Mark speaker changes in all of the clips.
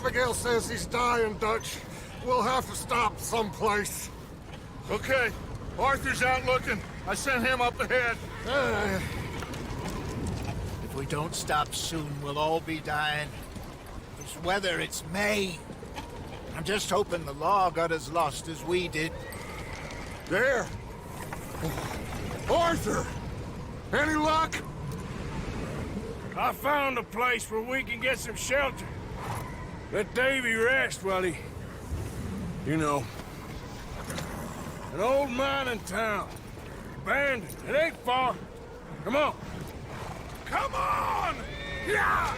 Speaker 1: Abigail says he's dying, Dutch. We'll have to stop someplace.
Speaker 2: Okay. Arthur's out looking. I sent him up ahead.
Speaker 3: If we don't stop soon, we'll all be dying. This weather, it's May. I'm just hoping the law got as lost as we did.
Speaker 1: There. Arthur! Any luck?
Speaker 4: I found a place where we can get some shelter. Let Davy rest while he... You know. An old mining town. Abandoned. It ain't far. Come on. Come on! Yeah!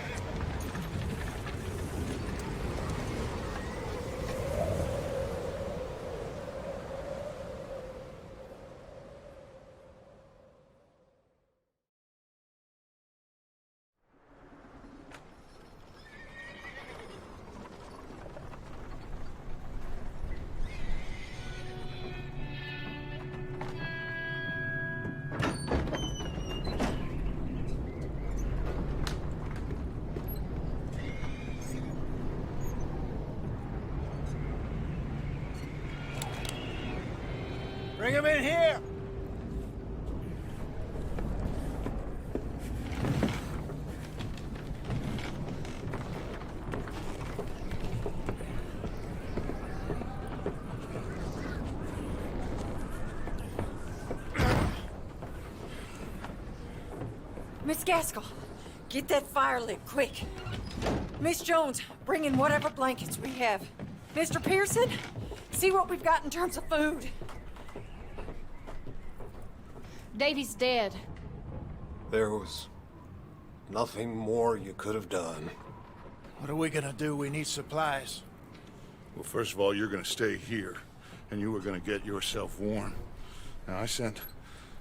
Speaker 3: Bring him in here!
Speaker 5: Miss Gaskell, get that fire lit, quick. Miss Jones, bring in whatever blankets we have. Mr. Pearson, see what we've got in terms of food.
Speaker 6: Davy's dead.
Speaker 1: There was nothing more you could have done.
Speaker 3: What are we gonna do? We need supplies.
Speaker 2: Well, first of all, you're gonna stay here, and you were gonna get yourself warm. Now, I sent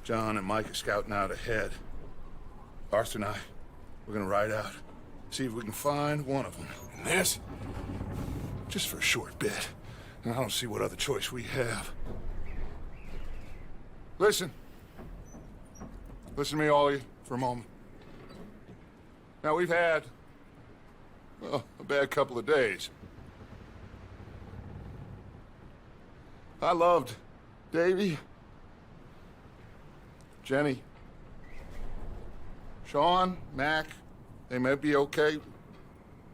Speaker 2: John and Micah scouting out ahead. Arthur and I, we're gonna ride out, see if we can find one of them. And this, just for a short bit. And I don't see what other choice we have. Listen. Listen to me, all of you, for a moment. Now, we've had, well, a bad couple of days. I loved Davy, Jenny, Sean, Mac. They may be okay.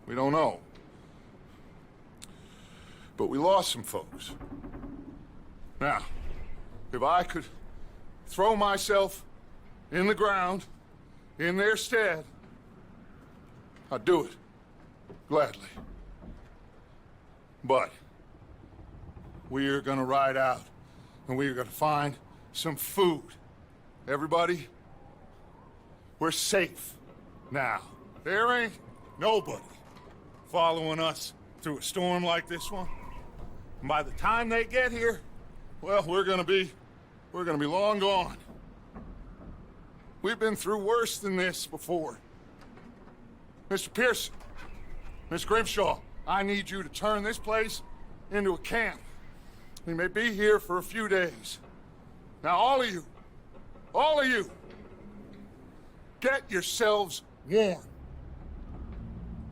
Speaker 2: We don't know. But we lost some folks. Now, if I could throw myself in the ground, in their stead, I'd do it, gladly. But we are gonna ride out, and we are gonna find some food. Everybody, we're safe now. There ain't nobody following us through a storm like this one. And by the time they get here, well, we're gonna be long gone. We've been through worse than this before. Mr. Pearson, Miss Grimshaw, I need you to turn this place into a camp. We may be here for a few days. Now, all of you, get yourselves warm.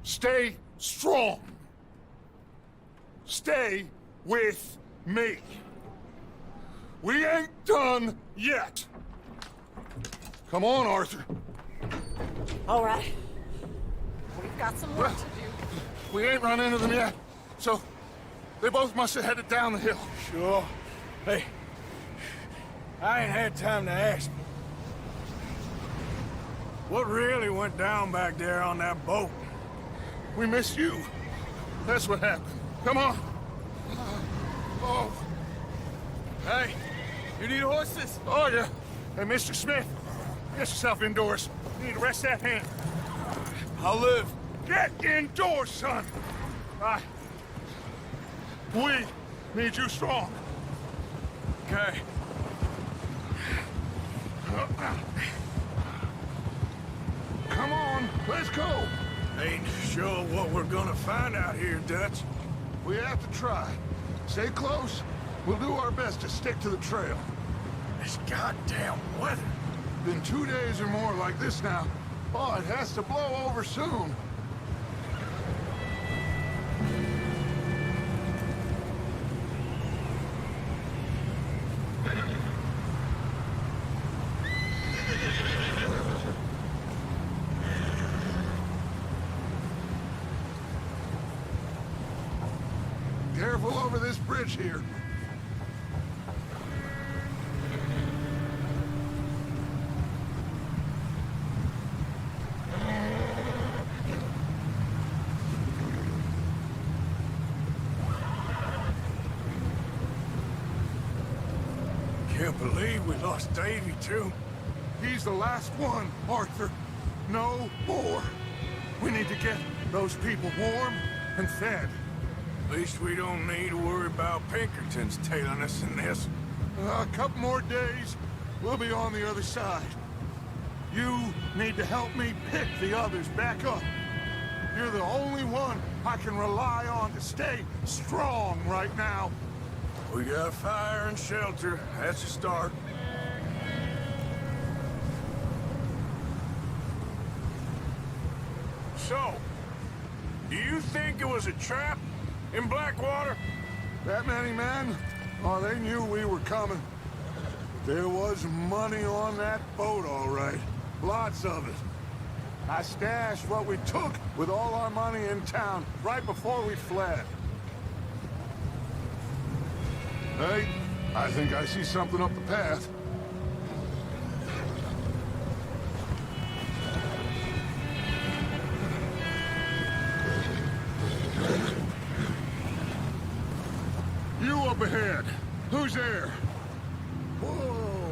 Speaker 2: Stay strong. Stay with me. We ain't done yet. Come on, Arthur.
Speaker 5: All right. We've got some work to do.
Speaker 2: We ain't run into them yet, so they both must have headed down the hill.
Speaker 4: Sure. Hey, I ain't had time to ask. What really went down back there on that boat?
Speaker 2: We missed you. That's what happened. Come on. Oh.
Speaker 4: Hey, you need horses?
Speaker 2: Oh, yeah. Hey, Mr. Smith, get yourself indoors. You need to rest that hand.
Speaker 4: I'll live.
Speaker 2: Get indoors, son. We need you strong.
Speaker 4: Okay.
Speaker 2: Come on, let's go.
Speaker 4: Ain't sure what we're gonna find out here, Dutch.
Speaker 2: We have to try. Stay close. We'll do our best to stick to the trail.
Speaker 4: This goddamn weather.
Speaker 2: Been 2 days or more like this now. Oh, it has to blow over soon. careful over this bridge here.
Speaker 4: Can't believe we lost Davy, too.
Speaker 2: He's the last one, Arthur. No more. We need to get those people warm and fed.
Speaker 4: At least we don't need to worry about Pinkertons tailing us in this.
Speaker 2: A couple more days, we'll be on the other side. You need to help me pick the others back up. You're the only one I can rely on to stay strong right now.
Speaker 4: We got fire and shelter. That's a start. So, do you think it was a trap in Blackwater?
Speaker 2: That many men? Oh, they knew we were coming. There was money on that boat, all right. Lots of it. I stashed what we took with all our money in town right before we fled. Hey, I think I see something up the path. You up ahead. Who's there? Whoa.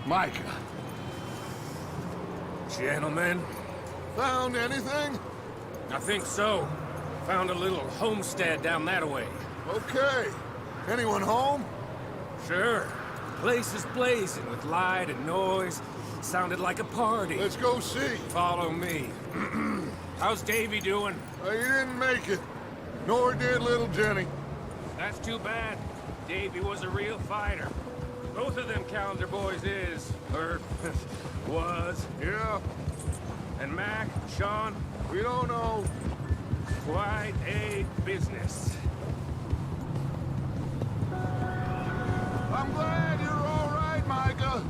Speaker 2: Micah.
Speaker 7: Gentlemen,
Speaker 2: Found anything?
Speaker 7: I think so. Found a little homestead down that way.
Speaker 2: Okay. Anyone home?
Speaker 7: Sure. Place is blazing with light and noise. Sounded like a party.
Speaker 2: Let's go see.
Speaker 7: Follow me. How's Davy doing?
Speaker 2: He didn't make it. Nor did little Jenny.
Speaker 7: That's too bad. Davy was a real fighter. Both of them Calendar boys is, or was.
Speaker 2: Yeah,
Speaker 7: And Mac, Sean,
Speaker 2: we don't know.
Speaker 7: quite a business.
Speaker 2: I'm glad you're all right, Micah.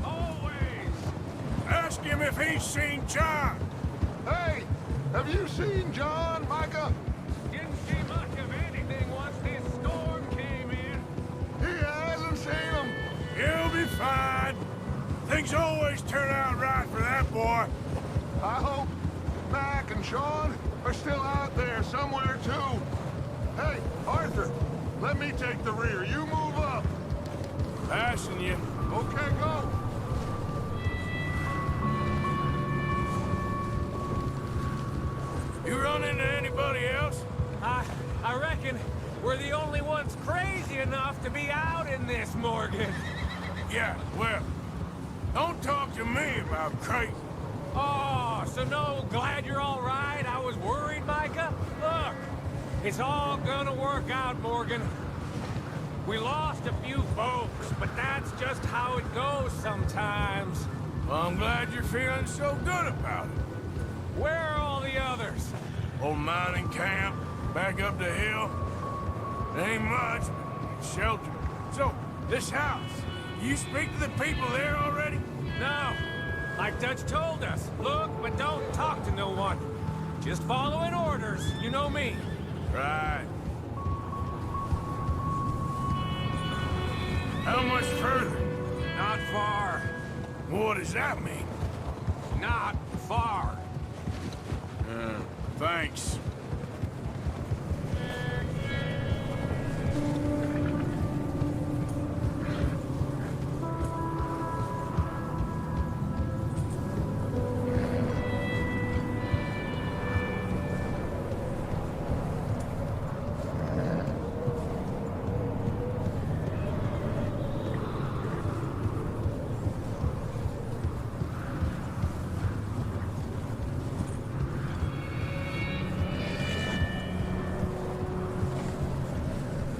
Speaker 7: Always!
Speaker 4: Ask him if he's seen John.
Speaker 2: Hey, have you seen John, Micah?
Speaker 7: Didn't see much of anything once this storm came in.
Speaker 2: He hasn't seen him.
Speaker 4: He'll be fine. Things always turn out right for that boy.
Speaker 2: I hope Mac and Sean are still out there somewhere, too. Hey, Arthur, let me take the rear. You move up.
Speaker 4: Passing you.
Speaker 2: Okay, go.
Speaker 4: You run into anybody else?
Speaker 7: I reckon we're the only ones crazy enough to be out in this, Morgan.
Speaker 4: Yeah, well, don't talk to me about crazy.
Speaker 7: Oh, so no, glad you're all right. I was worried, Micah. Look, it's all gonna work out, Morgan. We lost a few folks, but that's just how it goes sometimes.
Speaker 4: Well, I'm glad you're feeling so good about it.
Speaker 7: Where are all the others?
Speaker 4: Old mining camp, back up the hill. Ain't much, but shelter. So, this house, you speak to the people there already?
Speaker 7: No. Like Dutch told us, look, but don't talk to no one. Just following orders, you know me.
Speaker 4: Right. How much further?
Speaker 7: Not far.
Speaker 4: What does that mean?
Speaker 7: Not far.
Speaker 4: Thanks.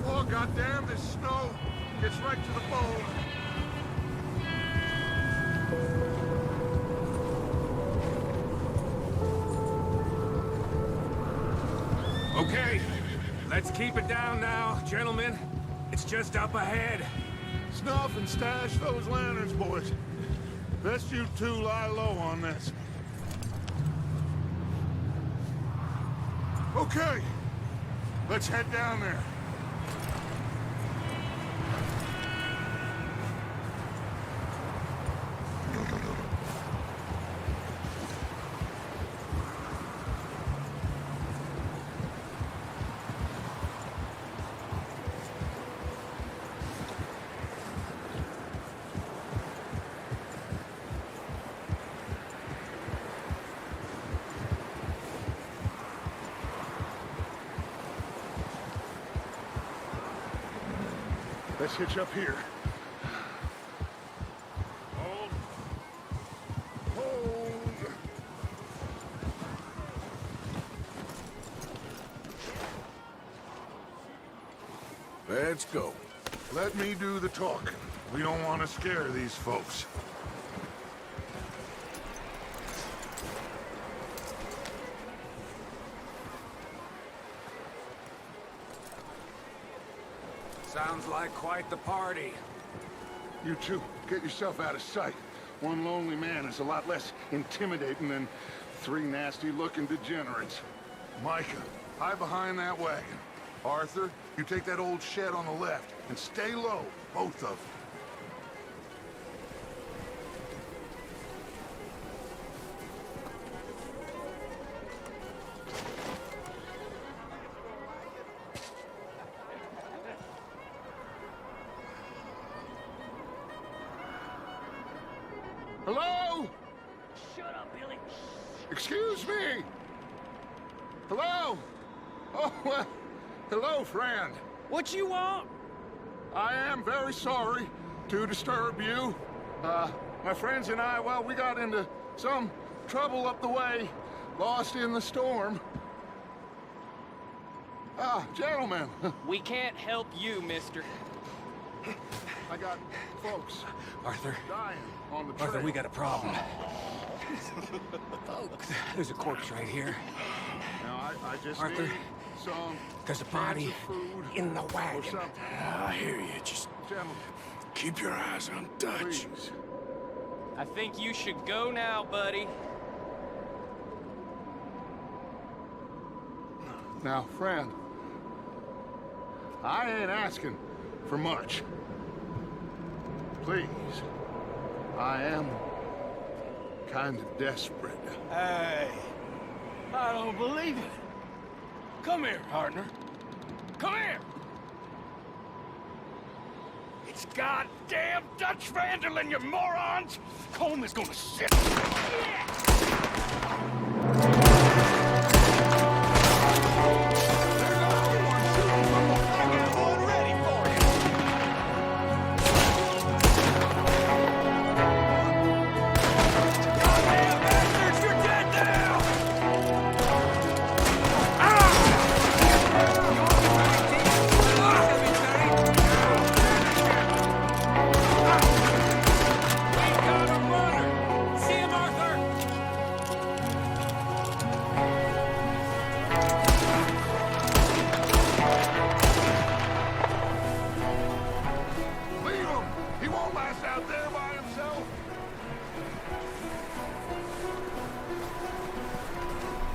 Speaker 2: Oh, goddamn, this snow gets right to the bone.
Speaker 7: Okay, let's keep it down now, gentlemen. It's just up ahead.
Speaker 2: Snuff and stash those lanterns, boys. Best you two lie low on this. Okay, let's head down there. Let's hitch up here. Hold. Hold.
Speaker 4: Let's go.
Speaker 2: Let me do the talking. We don't want to scare these folks.
Speaker 7: Sounds like quite the party.
Speaker 2: You two, get yourself out of sight. One lonely man is a lot less intimidating than three nasty-looking degenerates. Micah, hide behind that wagon. Arthur, you take that old shed on the left, and stay low, both of you. Hello?
Speaker 7: Shut up, Billy.
Speaker 2: Excuse me? Hello? Oh, well, hello, friend.
Speaker 7: What you want?
Speaker 2: I am very sorry to disturb you. My friends and I, well, we got into some trouble up the way, lost in the storm. Gentlemen,
Speaker 8: We can't help you, mister.
Speaker 2: I got folks
Speaker 7: Arthur.
Speaker 2: dying on the trail.
Speaker 7: Arthur, we got a problem. There's a corpse right here.
Speaker 2: Now, I just
Speaker 7: Arthur,
Speaker 2: need some
Speaker 7: there's a
Speaker 2: cans
Speaker 7: body
Speaker 2: of food
Speaker 7: in the
Speaker 2: or
Speaker 7: wagon.
Speaker 2: something.
Speaker 4: I hear you. Just
Speaker 2: Gentlemen,
Speaker 4: keep your eyes on Dutch.
Speaker 2: please.
Speaker 8: I think you should go now, buddy.
Speaker 2: Now, friend, I ain't asking for much. Please, I am kind of desperate.
Speaker 4: Hey, I don't believe it. Come here, partner. Come here. It's goddamn Dutch Vanderlyn, you morons! Colm is gonna sit.
Speaker 7: See him, Arthur!
Speaker 2: Leave him! He won't last out there by himself!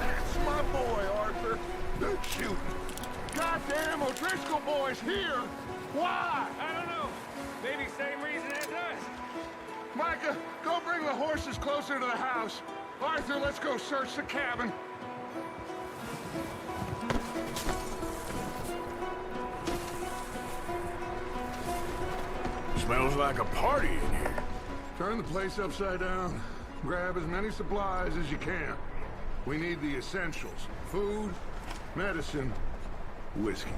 Speaker 2: That's my boy, Arthur. Good shooting. Goddamn O'Driscoll boy's here! Why?
Speaker 7: I don't know. Maybe same reason as us.
Speaker 2: Micah, go bring the horses closer to the house. Arthur, let's go search the cabin.
Speaker 4: Smells like a party in here.
Speaker 2: Turn the place upside down. Grab as many supplies as you can. We need the essentials. Food, medicine, whiskey.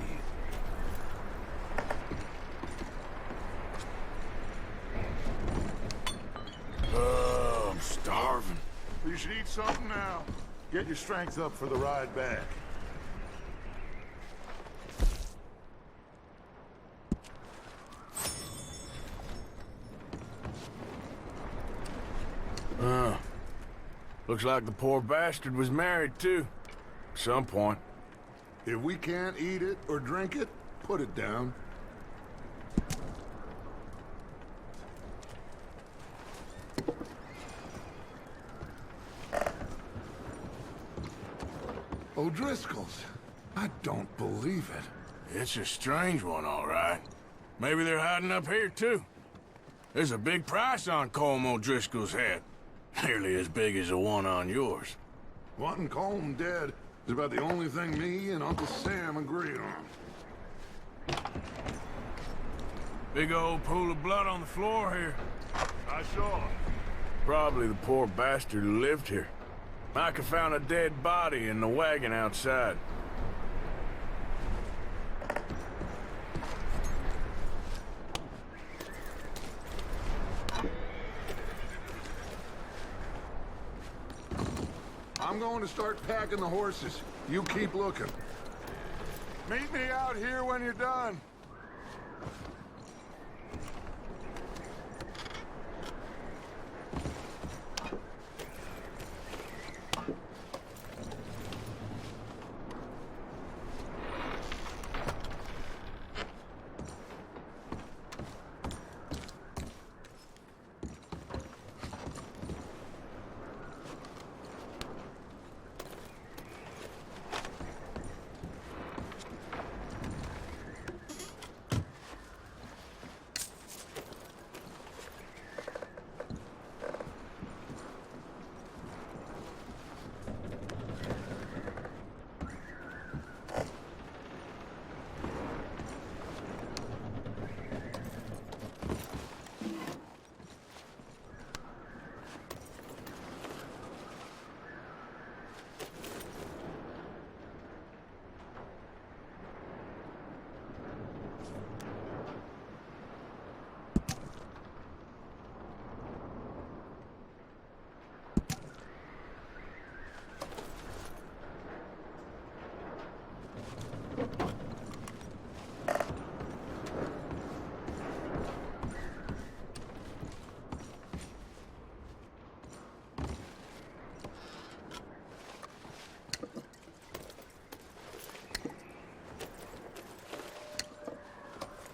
Speaker 4: I'm starving.
Speaker 2: You should eat something now. Get your strength up for the ride back.
Speaker 4: Looks like the poor bastard was married, too. At some point.
Speaker 2: If we can't eat it or drink it, put it down. O'Driscoll's. I don't believe it.
Speaker 4: It's a strange one, all right. Maybe they're hiding up here, too. There's a big price on Colm O'Driscoll's head. Nearly as big as the one on yours.
Speaker 2: Wanting Colm dead is about the only thing me and Uncle Sam agree on.
Speaker 4: Big old pool of blood on the floor here.
Speaker 2: I saw.
Speaker 4: Probably the poor bastard who lived here. Micah found a dead body in the wagon outside.
Speaker 2: I'm going to start packing the horses. You keep looking. Meet me out here when you're done.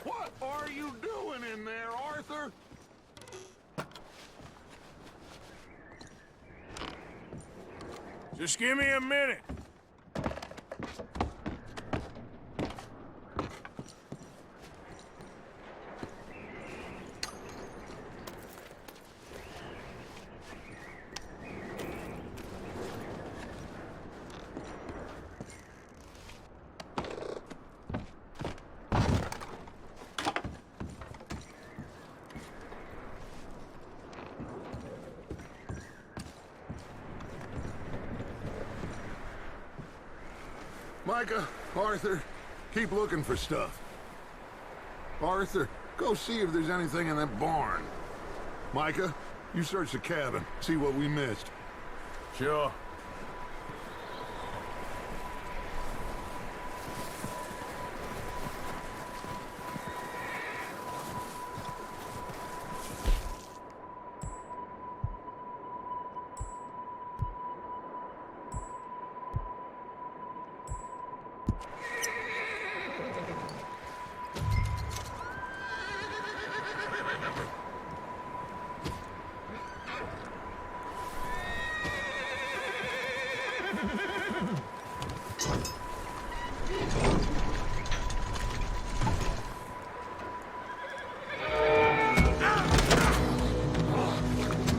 Speaker 2: What are you doing in there, Arthur?
Speaker 4: Just give me a minute.
Speaker 2: Micah, Arthur, keep looking for stuff. Arthur, go see if there's anything in that barn. Micah, you search the cabin, see what we missed.
Speaker 4: Sure.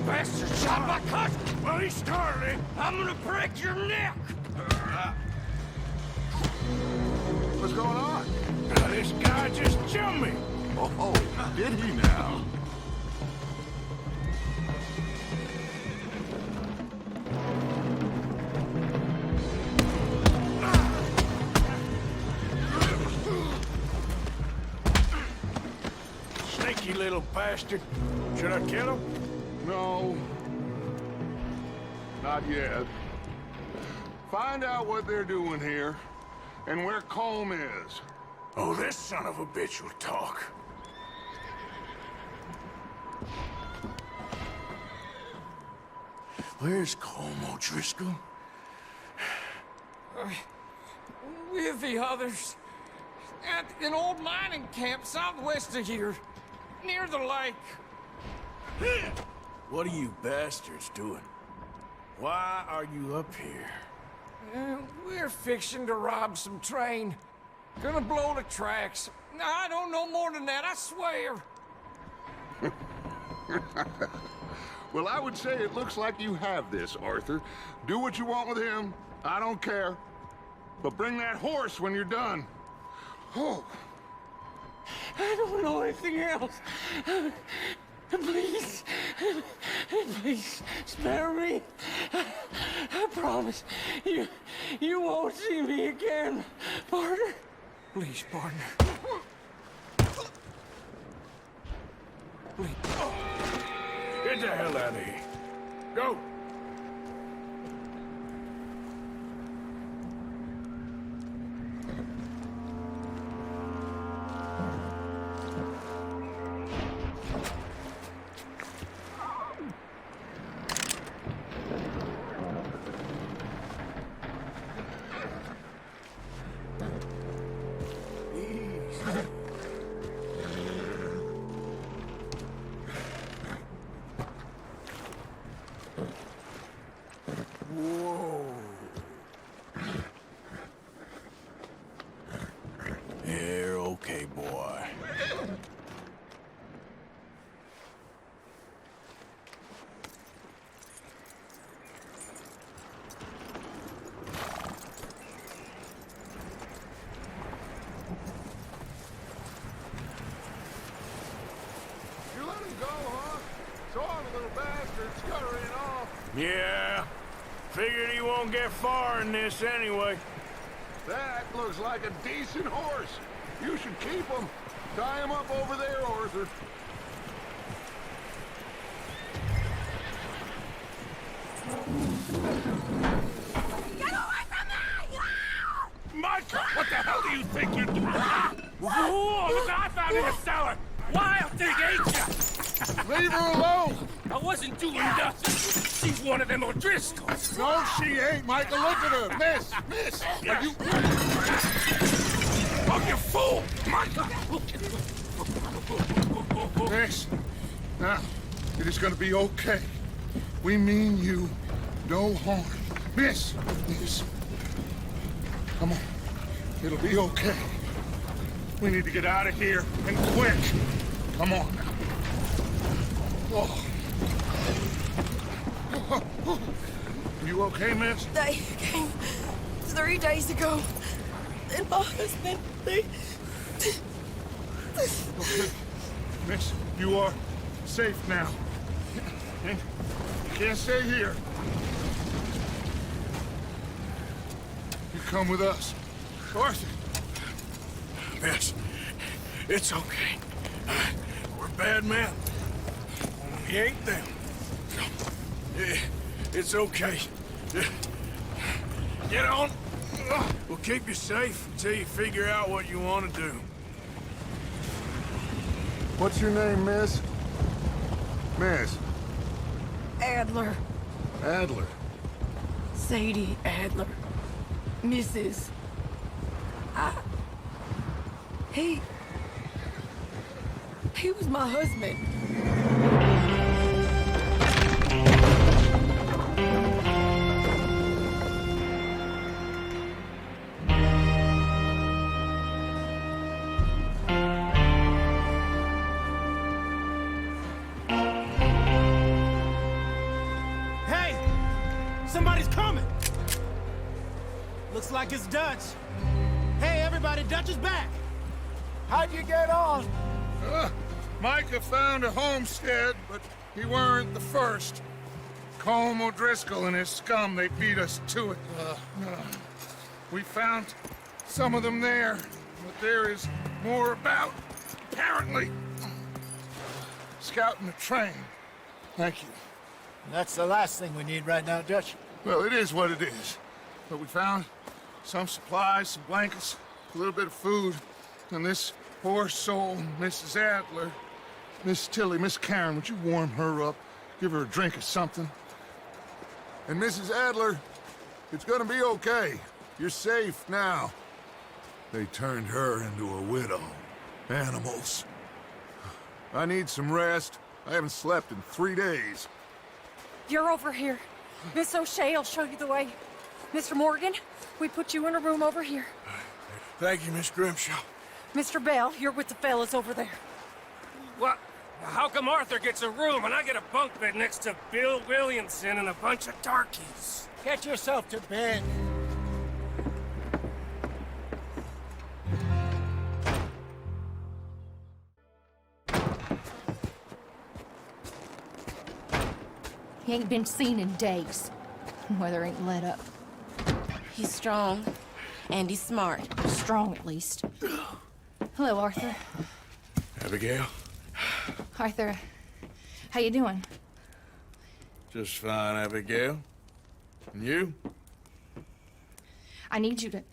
Speaker 7: Bastard shot my cousin! Well, he started it. I'm gonna break your neck!
Speaker 2: What's going on?
Speaker 4: This guy just jumped me.
Speaker 2: Oh, did he now?
Speaker 4: Sneaky little bastard. Should I kill him?
Speaker 2: No. Not yet. Find out what they're doing here, and where Colm is.
Speaker 4: Oh, this son of a bitch will talk. Where's Colm O'Driscoll?
Speaker 7: With the others. At an old mining camp southwest of here. Near the lake.
Speaker 4: What are you bastards doing? Why are you up here? We're fixing to rob some train. Gonna blow the tracks. I don't know more than that, I swear.
Speaker 2: Well, I would say it looks like you have this, Arthur. Do what you want with him. I don't care. But bring that horse when you're done. Oh.
Speaker 4: I don't know anything else. Please, please spare me. I promise you won't see me again, partner. Please, partner. Please. Get the hell out of here. Go. Whoa. You're okay, boy.
Speaker 2: You let him go, huh? Saw the little bastard scuttering off.
Speaker 4: Yeah. Figured he won't get far in this anyway.
Speaker 2: That looks like a decent horse. You should keep him. Tie him up over there, Arthur.
Speaker 5: Get away from me!
Speaker 4: Micah, what the hell do you think you're doing? Whoa, look what I found in the cellar! Wild thing, ain't ya?
Speaker 2: Leave her alone!
Speaker 4: I wasn't doing nothing. She's one of them O'Driscolls.
Speaker 2: No, she ain't, Michael. Look at her. Miss! Are you...
Speaker 4: Oh, you fool! Micah!
Speaker 2: Miss, now, it is gonna be okay. We mean you no harm. Miss! Come on. It'll be okay. We need to get out of here, and quick. Come on now. Oh. You okay, miss?
Speaker 9: They came 3 days ago. And my husband, they...
Speaker 2: Okay. Miss, you are safe now. And you can't stay here. You come with us. Arthur.
Speaker 4: Miss, it's okay. We're bad men. We ain't them. It's okay. Get on. We'll keep you safe until you figure out what you want to do.
Speaker 2: What's your name, miss? Miss.
Speaker 9: Adler.
Speaker 2: Adler.
Speaker 9: Sadie Adler. Mrs. He was my husband.
Speaker 10: Hey! Somebody's coming! Looks like it's Dutch. Hey, everybody, Dutch is back!
Speaker 3: How'd you get on?
Speaker 2: Micah found a homestead, but he weren't the first. Colm O'Driscoll and his scum, they beat us to it. We found some of them there, but there is more about, apparently. Scouting the train. Thank you.
Speaker 3: That's the last thing we need right now, Dutch.
Speaker 2: Well, it is what it is. But we found some supplies, some blankets, a little bit of food, and this poor soul, Mrs. Adler, Miss Tilly, Miss Karen, would you warm her up? Give her a drink or something? And Mrs. Adler, it's gonna be okay. You're safe now. They turned her into a widow. Animals. I need some rest. I haven't slept in 3 days.
Speaker 5: You're over here. Miss O'Shea will show you the way. Mr. Morgan, we put you in a room over here.
Speaker 4: Thank you, Miss Grimshaw.
Speaker 5: Mr. Bell, you're with the fellas over there.
Speaker 7: What? How come Arthur gets a room and I get a bunk bed next to Bill Williamson and a bunch of darkies?
Speaker 3: Get yourself to bed.
Speaker 6: He ain't been seen in days. Weather ain't let up.
Speaker 9: He's strong, and he's smart.
Speaker 6: Strong, at least. Hello, Arthur.
Speaker 4: Abigail?
Speaker 6: Arthur, how you doing?
Speaker 4: Just fine, Abigail. And you?
Speaker 6: I need you to...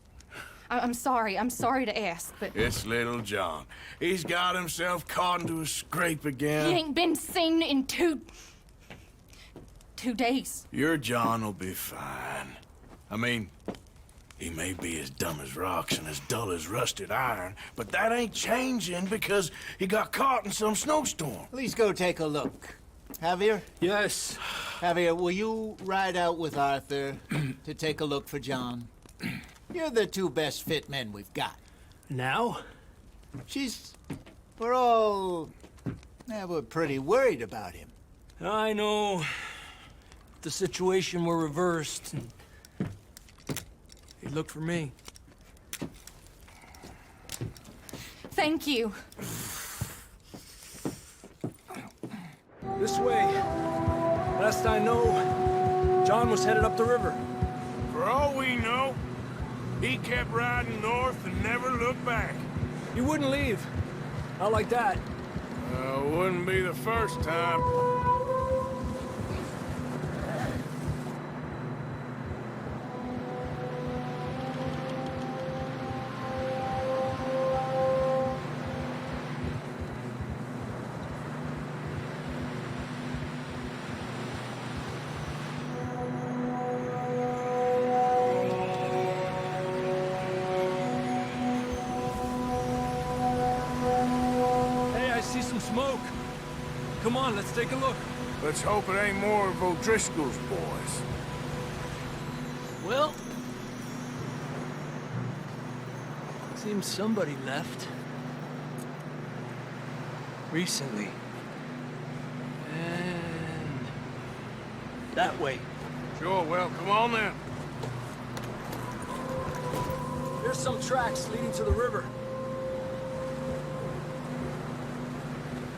Speaker 6: I'm sorry to ask, but...
Speaker 4: It's little John. He's got himself caught into a scrape again.
Speaker 6: He ain't been seen in 2 days.
Speaker 4: Your John will be fine. I mean, he may be as dumb as rocks and as dull as rusted iron, but that ain't changing because he got caught in some snowstorm.
Speaker 3: Please go take a look. Javier?
Speaker 10: Yes.
Speaker 3: Javier, will you ride out with Arthur to take a look for John? You're the 2 best fit men we've got.
Speaker 10: Now?
Speaker 3: We're pretty worried about him.
Speaker 10: I know. If the situation were reversed, and he'd look for me.
Speaker 6: Thank you.
Speaker 10: This way. Last I know, John was headed up the river.
Speaker 4: For all we know, he kept riding north and never looked back.
Speaker 10: He wouldn't leave. Not like that.
Speaker 4: Wouldn't be the first time.
Speaker 10: Smoke. Come on, let's take a look.
Speaker 4: Let's hope it ain't more of O'Driscoll's boys.
Speaker 10: Well, seems somebody left. Recently. And that way.
Speaker 4: Sure, well, come on then.
Speaker 10: There's some tracks leading to the river.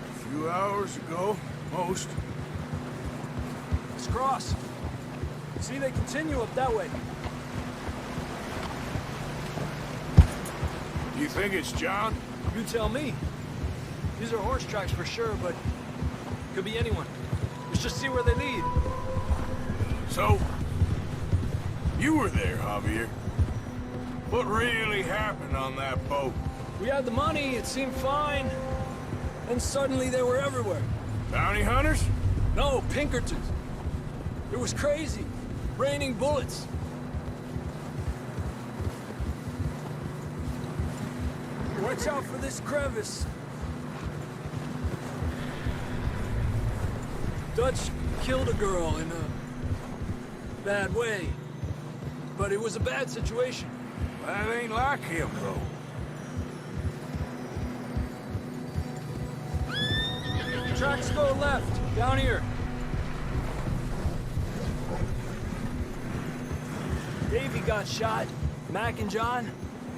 Speaker 4: A few hours ago, most.
Speaker 10: Let's cross. See, they continue up that way.
Speaker 4: You think it's John?
Speaker 10: You tell me. These are horse tracks for sure, but could be anyone. Let's just see where they lead.
Speaker 4: So, you were there, Javier. What really happened on that boat?
Speaker 10: We had the money, it seemed fine. Then suddenly they were everywhere.
Speaker 4: Bounty hunters?
Speaker 10: No, Pinkertons. It was crazy. Raining bullets. Watch out for this crevice. Dutch killed a girl in a bad way. But it was a bad situation.
Speaker 4: That ain't like him, though.
Speaker 10: Tracks go left, down here. Davey got shot. Mac and John,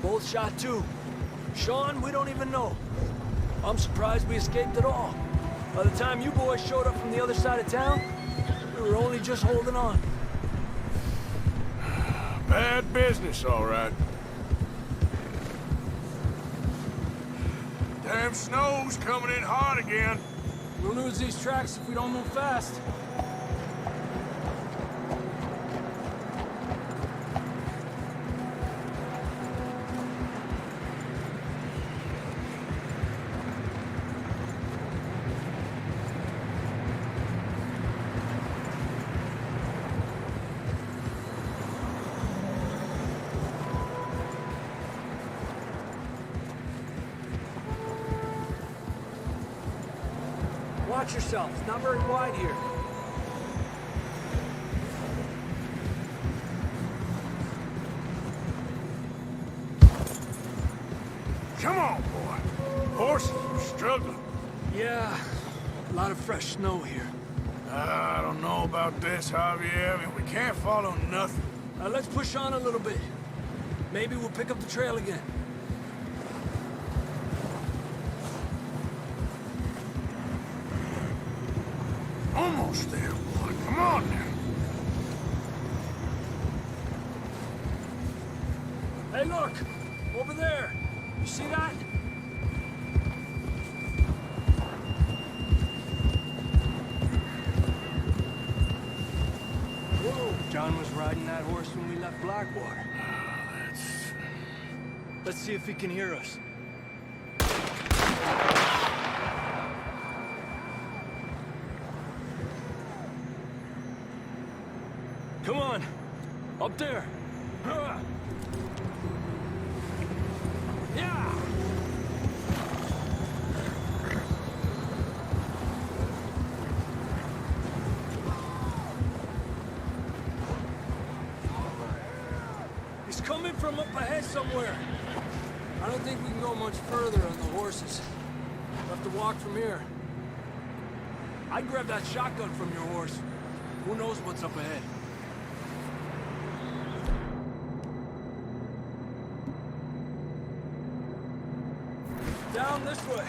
Speaker 10: both shot too. Sean, we don't even know. I'm surprised we escaped at all. By the time you boys showed up from the other side of town, we were only just holding on.
Speaker 4: Bad business, all right. Damn snow's coming in hard again.
Speaker 10: We'll lose these tracks if we don't move fast. Watch yourself. It's not very wide here. Yeah, a lot of fresh snow here.
Speaker 4: I don't know about this, Javier. I mean, we can't follow nothing.
Speaker 10: Let's push on a little bit. Maybe we'll pick up the trail again.
Speaker 4: Almost there, boy. Come on now.
Speaker 10: Hey, look! Over there! You see that? Whoa! John was riding that horse when we left Blackwater. Let's see if he can hear us. Come on! Up there! Yeah! He's coming from up ahead somewhere. I don't think we can go much further on the horses. We'll have to walk from here. I'd grab that shotgun from your horse. Who knows what's up ahead? Down this way.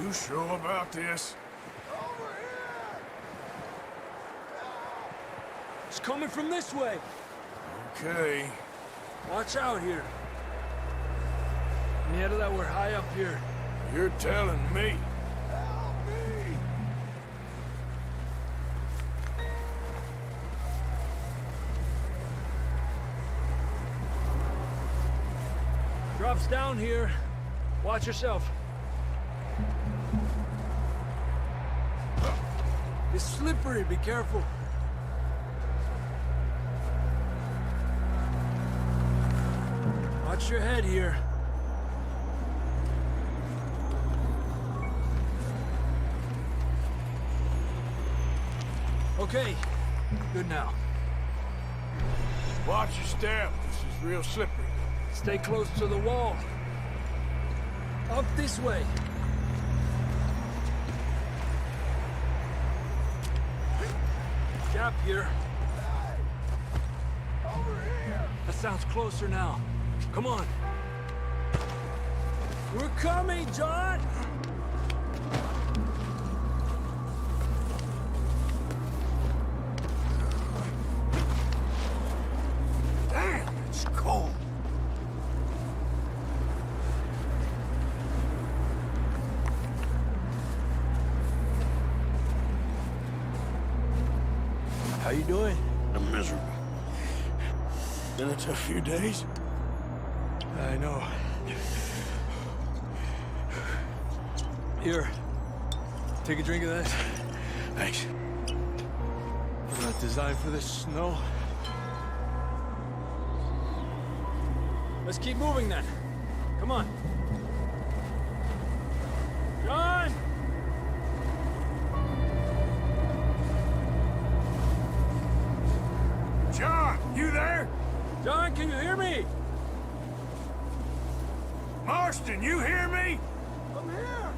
Speaker 4: You sure about this?
Speaker 10: It's coming from this way.
Speaker 4: Okay.
Speaker 10: Watch out here. Mierda, that we're high up here.
Speaker 4: You're telling me.
Speaker 10: Drops down here. Watch yourself. It's slippery, be careful. Watch your head here. Okay, good now.
Speaker 4: Watch your step. This is real slippery.
Speaker 10: Stay close to the wall. Up this way. Gap here. Over here. That sounds closer now. Come on. We're coming, John!
Speaker 4: Damn, it's cold.
Speaker 10: How you doing?
Speaker 4: I'm miserable. Been a tough few days.
Speaker 10: I know. Here. Take a drink of that.
Speaker 4: Thanks.
Speaker 10: I'm not designed for this snow. Let's keep moving then. Come on. John!
Speaker 4: John, you there?
Speaker 10: John, can you hear me?
Speaker 4: Marston, you hear me?
Speaker 10: I'm here!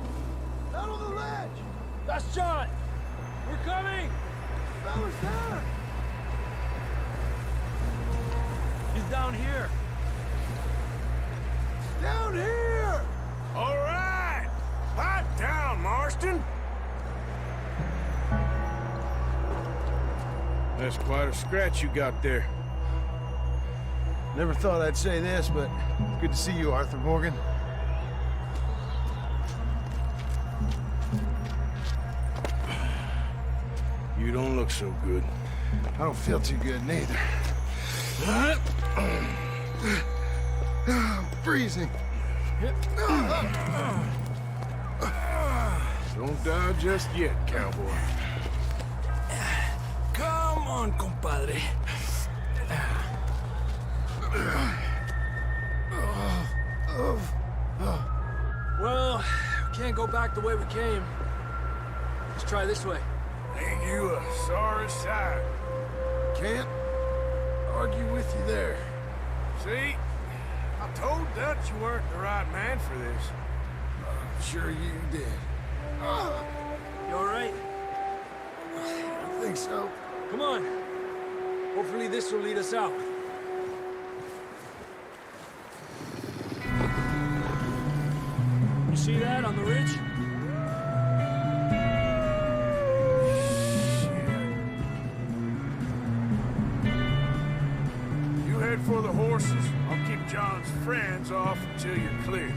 Speaker 10: Down on the ledge! That's John! We're coming! Fella's there! He's down here! Down here!
Speaker 4: All right! Pipe down, Marston! That's quite a scratch you got there.
Speaker 11: Never thought I'd say this, but good to see you, Arthur Morgan.
Speaker 4: You don't look so good.
Speaker 11: I don't feel too good, neither. I'm freezing.
Speaker 4: Don't die just yet, cowboy.
Speaker 10: Come on, compadre. go back the way we came. Let's try this way.
Speaker 4: Ain't you a sorry sight?
Speaker 11: Can't argue with you there.
Speaker 4: See? I told Dutch you weren't the right man for this.
Speaker 11: I'm sure you did.
Speaker 10: You alright?
Speaker 11: I think so.
Speaker 10: Come on. Hopefully this will lead us out. You see that on the ridge?
Speaker 4: You head for the horses. I'll keep John's friends off until you're clear.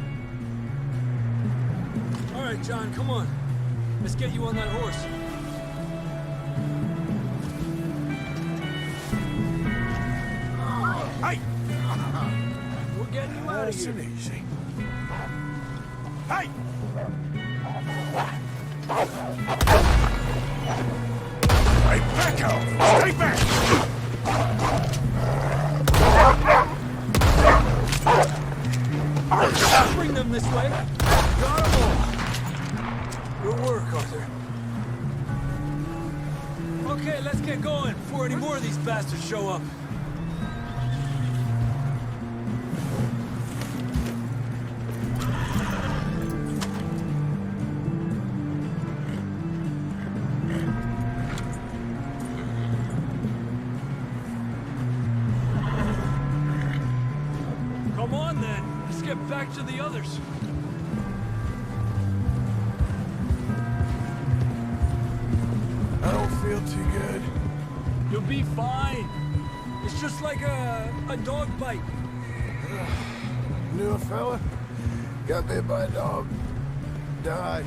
Speaker 10: All right, John, come on. Let's get you on that horse.
Speaker 4: Hey!
Speaker 10: We're getting you out of
Speaker 4: Nice
Speaker 10: here.
Speaker 4: and easy. Hey! Hey, back off! Stay back!
Speaker 10: Bring them this way. Got them all. Good work, Arthur. Okay, let's get going before any more of these bastards show up. Come on, then. Let's get back to the others.
Speaker 11: I don't feel too good.
Speaker 10: You'll be fine. It's just like a dog bite.
Speaker 11: Knew a fella? Got bit by a dog. Died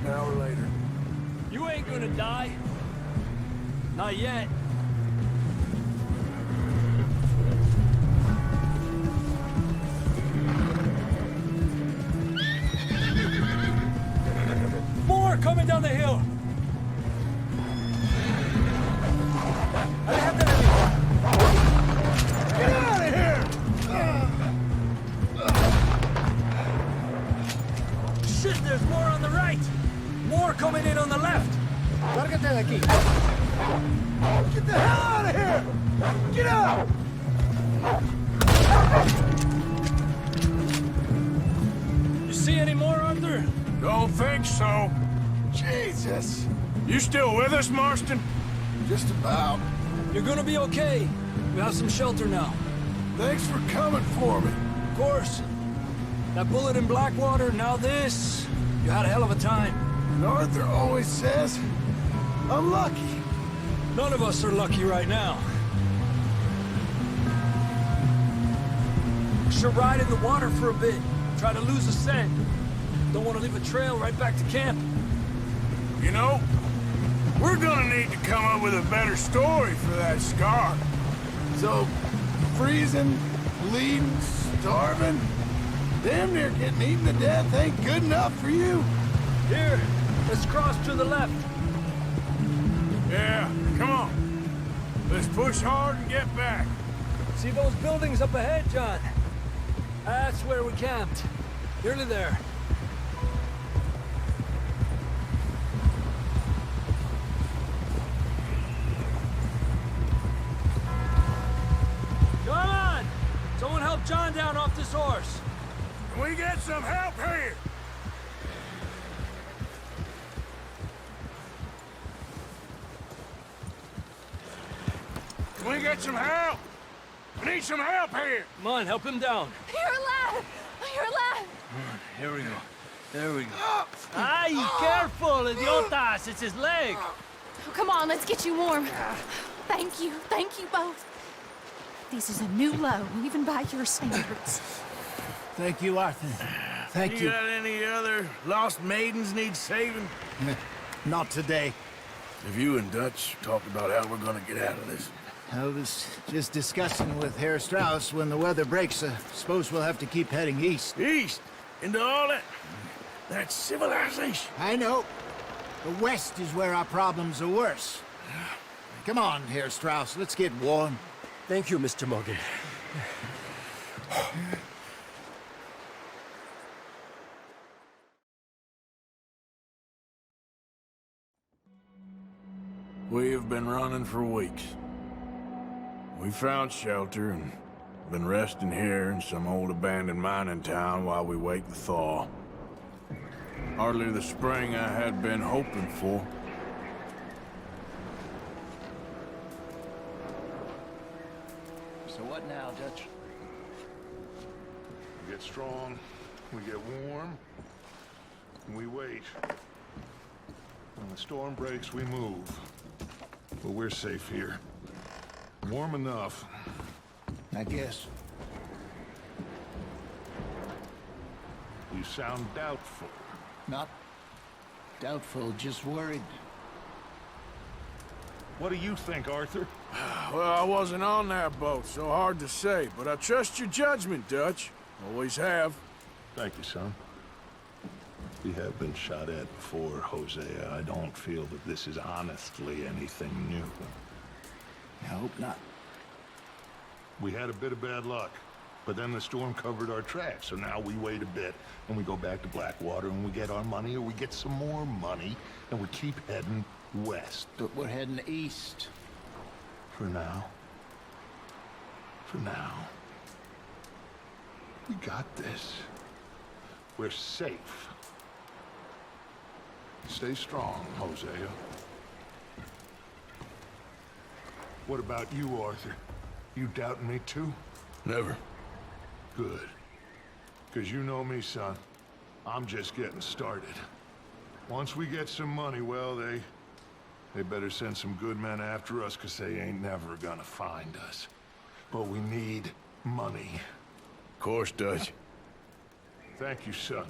Speaker 11: an hour later.
Speaker 10: You ain't gonna die. Not yet. More coming down the hill.
Speaker 4: Get out of here!
Speaker 10: Shit, there's more on the right. More coming in on the left.
Speaker 3: Lárgate de aquí.
Speaker 11: Get the hell out of here! Get out!
Speaker 10: You see any more, Arthur?
Speaker 4: Don't think so.
Speaker 11: Jesus!
Speaker 4: You still with us, Marston?
Speaker 11: Just about.
Speaker 10: You're gonna be okay. We have some shelter now.
Speaker 11: Thanks for coming for me.
Speaker 10: Of course. That bullet in Blackwater, now this. You had a hell of a time.
Speaker 11: And Arthur always says, I'm lucky.
Speaker 10: None of us are lucky right now. Should ride in the water for a bit. Try to lose the scent. Don't want to leave a trail right back to camp.
Speaker 4: You know, we're gonna need to come up with a better story for that scar.
Speaker 11: So, freezing, bleeding, starving, damn near getting eaten to death ain't good enough for you.
Speaker 10: Here, let's cross to the left.
Speaker 4: Yeah, come on. Let's push hard and get back.
Speaker 10: See those buildings up ahead, John? That's where we camped. Nearly there. Come on! Someone help John down off this horse.
Speaker 4: Can we get some help here? Can we get some help? We need some help here.
Speaker 10: Come on, help him down.
Speaker 9: You're alive! You're alive!
Speaker 10: Here we go. There we go. Ay, careful, idiotas! It's his leg.
Speaker 9: Oh, come on, let's get you warm. Thank you both.
Speaker 6: This is a new low, even by your standards.
Speaker 3: Thank you, Arthur. Thank
Speaker 4: You
Speaker 3: you.
Speaker 4: got any other lost maidens need saving?
Speaker 3: Not today.
Speaker 4: Have you and Dutch talked about how we're gonna get out of this?
Speaker 3: I was just discussing with Herr Strauss when the weather breaks. Suppose we'll have to keep heading east.
Speaker 4: East? Into all that civilization?
Speaker 3: I know. The west is where our problems are worse. Come on, Herr Strauss, let's get warm.
Speaker 10: Thank you, Mr. Morgan.
Speaker 4: have been running for weeks. We found shelter and been resting here in some old abandoned mining town while we wait the thaw. Hardly the spring I had been hoping for.
Speaker 3: So what now, Dutch?
Speaker 2: We get strong, we get warm, and we wait. When the storm breaks, we move. But we're safe here. Warm enough.
Speaker 3: I guess.
Speaker 2: You sound doubtful.
Speaker 3: Not doubtful, just worried.
Speaker 2: What do you think, Arthur?
Speaker 4: Well, I wasn't on that boat, so hard to say, but I trust your judgment, Dutch. Always have.
Speaker 2: Thank you, son. We have been shot at before, Hosea. I don't feel that this is honestly anything new.
Speaker 3: I hope not.
Speaker 2: We had a bit of bad luck, but then the storm covered our tracks, so now we wait a bit, and we go back to Blackwater, and we get our money, or we get some more money, and we keep heading west.
Speaker 3: But we're heading east.
Speaker 2: For now. For now. We got this. We're safe. Stay strong, Hosea. What about you, Arthur? You doubting me too?
Speaker 4: Never.
Speaker 2: Good. Because you know me, son. I'm just getting started. Once we get some money, well, they better send some good men after us, because they ain't never gonna find us. But we need money.
Speaker 4: Of course, Dutch.
Speaker 2: Thank you, son,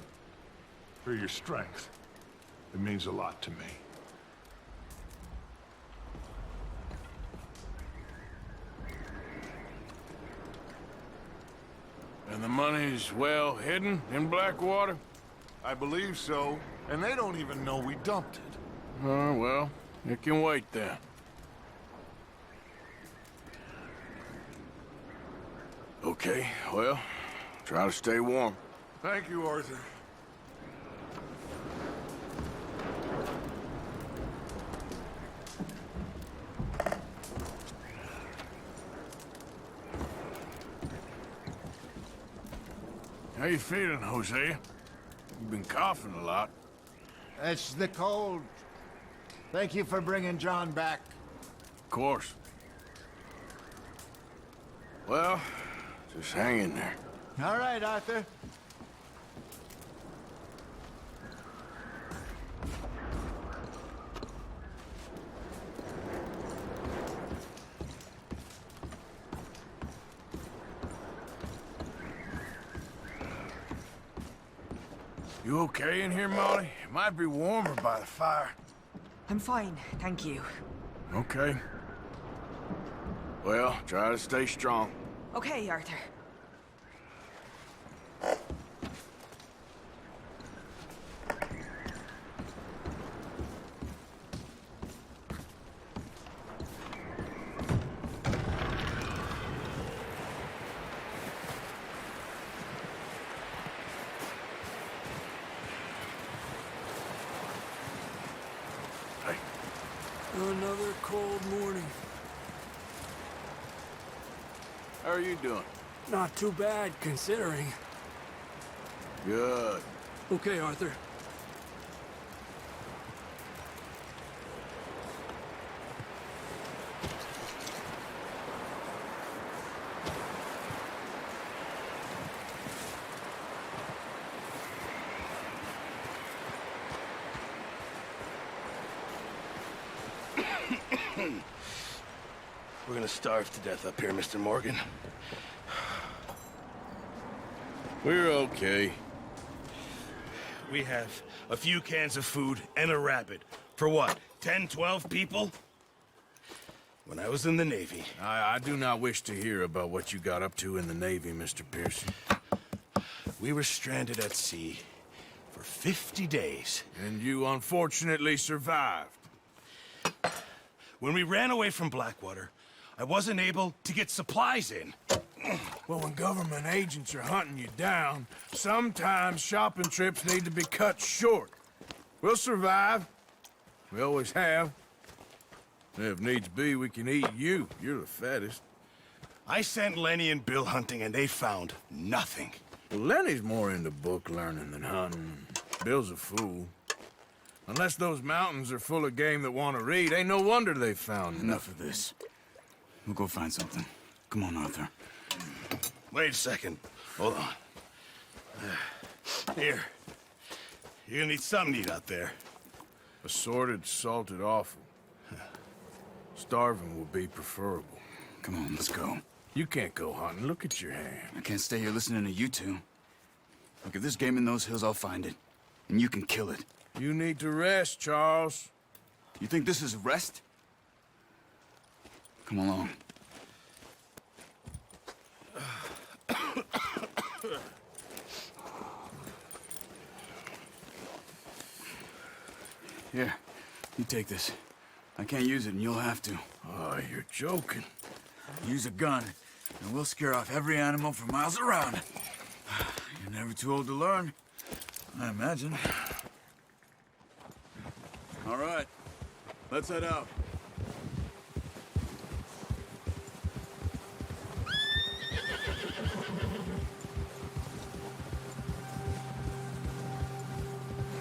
Speaker 2: for your strength. It means a lot to me.
Speaker 4: And the money's well hidden in Blackwater?
Speaker 2: I believe so, and they don't even know we dumped it.
Speaker 4: Oh, well, it can wait then. Okay, well, try to stay warm.
Speaker 2: Thank you, Arthur.
Speaker 4: How you feeling, Hosea? You've been coughing a lot.
Speaker 3: It's the cold. Thank you for bringing John back.
Speaker 4: Of course. Well, just hang in there.
Speaker 3: All right, Arthur.
Speaker 4: You okay in here, Molly? It might be warmer by the fire.
Speaker 12: I'm fine, thank you.
Speaker 4: Okay. Well, try to stay strong.
Speaker 12: Okay, Arthur.
Speaker 4: Hey.
Speaker 10: Another cold morning.
Speaker 4: How are you doing?
Speaker 10: Not too bad, considering.
Speaker 4: Good.
Speaker 10: Okay, Arthur.
Speaker 13: We're gonna starve to death up here, Mr. Morgan.
Speaker 4: We're okay.
Speaker 13: We have a few cans of food and a rabbit. For what, 10, 12 people? When I was in the Navy...
Speaker 4: I do not wish to hear about what you got up to in the Navy, Mr. Pearson.
Speaker 13: We were stranded at sea for 50 days.
Speaker 4: And you unfortunately survived.
Speaker 13: When we ran away from Blackwater, I wasn't able to get supplies in.
Speaker 4: Well, when government agents are hunting you down, sometimes shopping trips need to be cut short. We'll survive. We always have. If needs be, we can eat you. You're the fattest.
Speaker 13: I sent Lenny and Bill hunting, and they found nothing.
Speaker 4: Well, Lenny's more into book learning than hunting. Bill's a fool. Unless those mountains are full of game that want to read, ain't no wonder they found
Speaker 14: Enough of this. We'll go find something. Come on, Arthur.
Speaker 13: Wait a second. Hold on. Here. You're gonna need something to eat out there.
Speaker 4: Assorted, salted offal. Starving will be preferable.
Speaker 14: Come on, let's go.
Speaker 4: You can't go hunting. Look at your hand.
Speaker 14: I can't stay here listening to you two. Look, if there's game in those hills, I'll find it. And you can kill it.
Speaker 4: You need to rest, Charles.
Speaker 14: You think this is rest? Come along. Here, you take this. I can't use it, and you'll have to.
Speaker 4: Oh, you're joking.
Speaker 14: Use a gun, and we'll scare off every animal for miles around. You're never too old to learn, I imagine. All right, let's head out.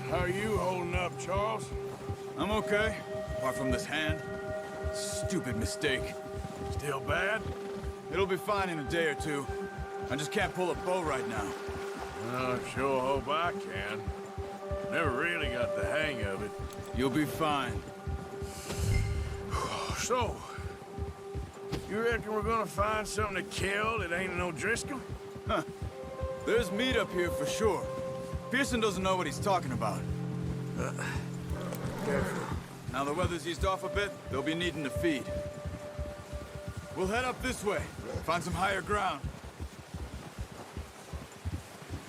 Speaker 4: How are you holding up, Charles?
Speaker 14: I'm okay, apart from this hand. Stupid mistake.
Speaker 4: Still bad?
Speaker 14: It'll be fine in a day or two. I just can't pull a bow right now.
Speaker 4: I sure hope I can. Never really got the hang of it.
Speaker 14: You'll be fine.
Speaker 4: So, you reckon we're gonna find something to kill that ain't no Driscoll?
Speaker 14: Huh. There's meat up here for sure. Pearson doesn't know what he's talking about. Now the weather's eased off a bit, they'll be needing to feed. We'll head up this way, find some higher ground.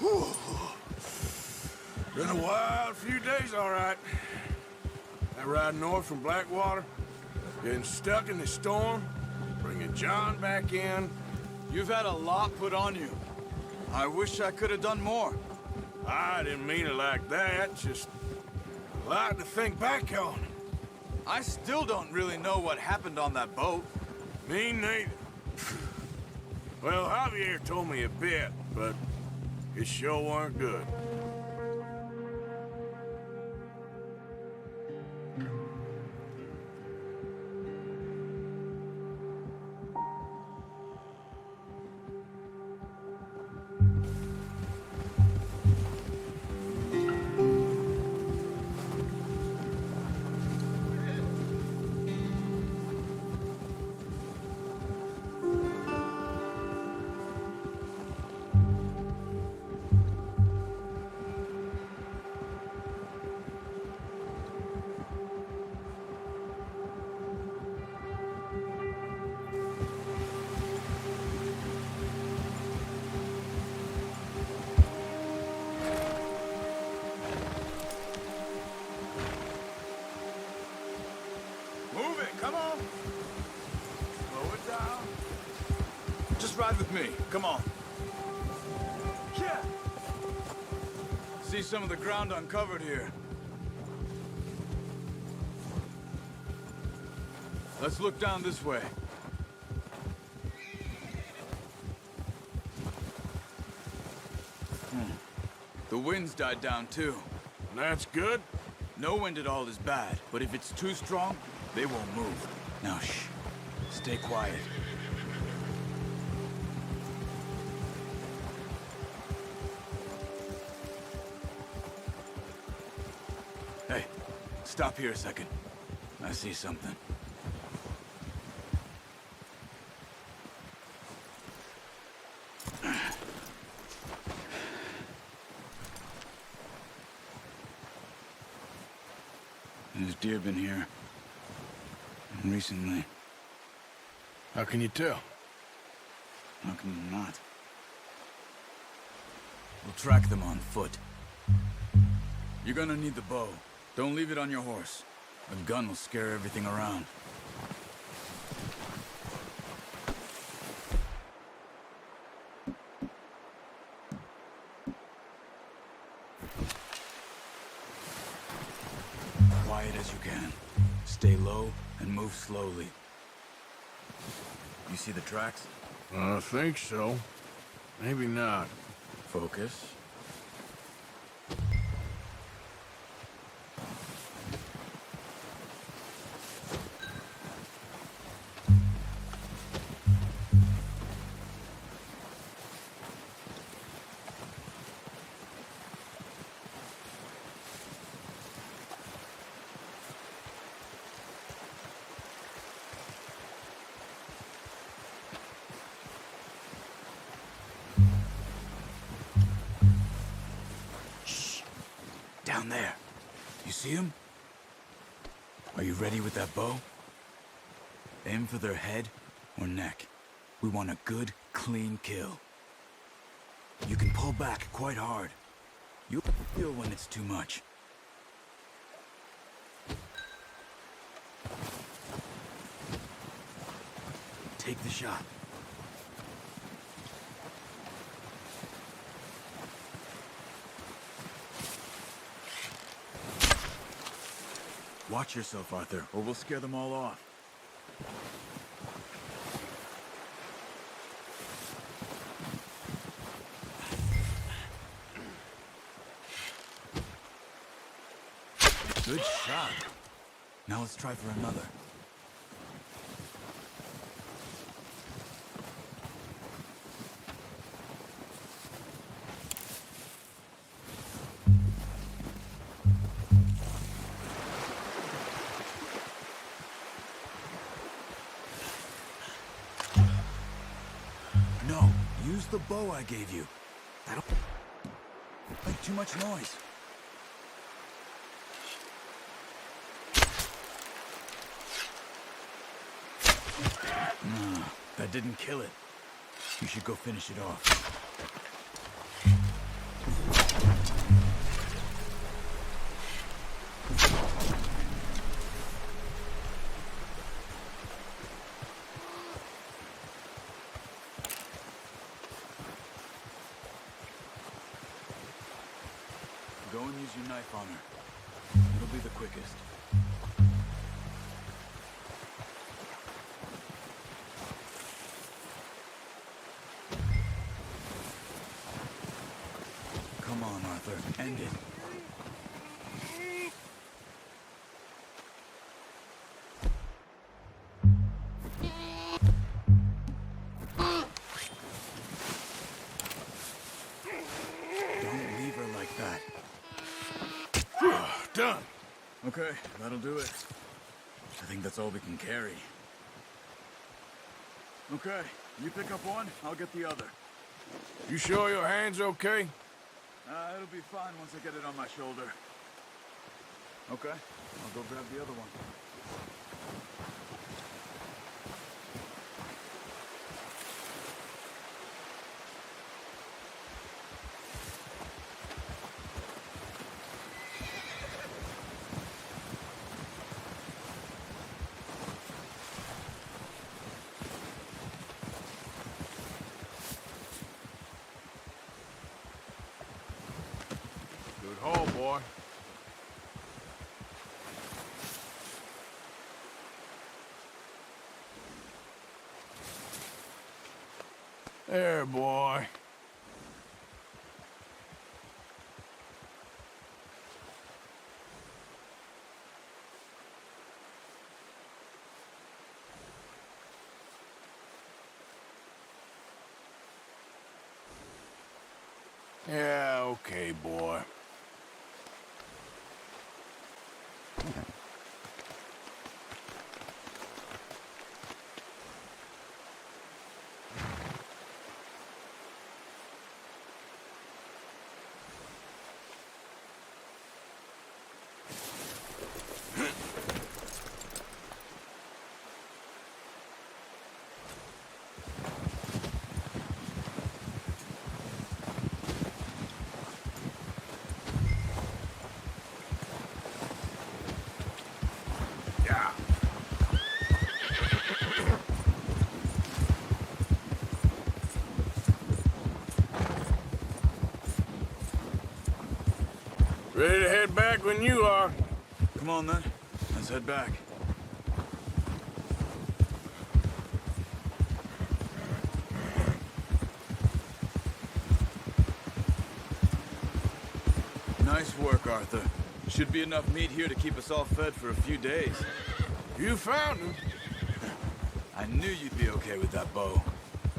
Speaker 4: Whew. Been a wild few days, all right. That ride north from Blackwater, getting stuck in the storm, bringing John back in.
Speaker 14: You've had a lot put on you. I wish I could have done more.
Speaker 4: I didn't mean it like that, just a lot to think back on.
Speaker 14: I still don't really know what happened on that boat.
Speaker 4: Me neither. Well, Javier told me a bit, but it sure weren't good.
Speaker 14: Move it, come on. Slow it down. Just ride with me, come on. Yeah. See some of the ground uncovered here. Let's look down this way. The wind's died down too.
Speaker 4: That's good.
Speaker 14: No wind at all is bad, but if it's too strong, they won't move. Now, shh. Stay quiet. Hey, stop here a second. I see something. There's deer been here. Recently.
Speaker 4: How can you tell?
Speaker 14: How can you not? We'll track them on foot. You're gonna need the bow. Don't leave it on your horse. A gun will scare everything around. Quiet as you can. Stay low and move slowly. You see the tracks?
Speaker 4: I think so. Maybe not.
Speaker 14: Focus. Down there. You see him? Are you ready with that bow? Aim for their head or neck. We want a good, clean kill. You can pull back quite hard. You'll feel when it's too much. Take the shot. Watch yourself, Arthur, or we'll scare them all off. Good shot. Now let's try for another. No, use the bow I gave you. That'll make too much noise. No, that didn't kill it. You should go finish it off. Go and use your knife on her. It'll be the quickest. Come on, Arthur. End it. Don't leave her like that.
Speaker 4: Done.
Speaker 14: Okay, that'll do it. I think that's all we can carry. Okay, you pick up one, I'll get the other.
Speaker 4: You sure your hand's okay?
Speaker 14: It'll be fine once I get it on my shoulder. Okay, I'll go grab the other one.
Speaker 4: Good haul, boy. There, boy. Yeah, okay, boy. Ready to head back when you are.
Speaker 14: Come on then, let's head back. Nice work, Arthur. Should be enough meat here to keep us all fed for a few days.
Speaker 4: You found him.
Speaker 14: I knew you'd be okay with that bow.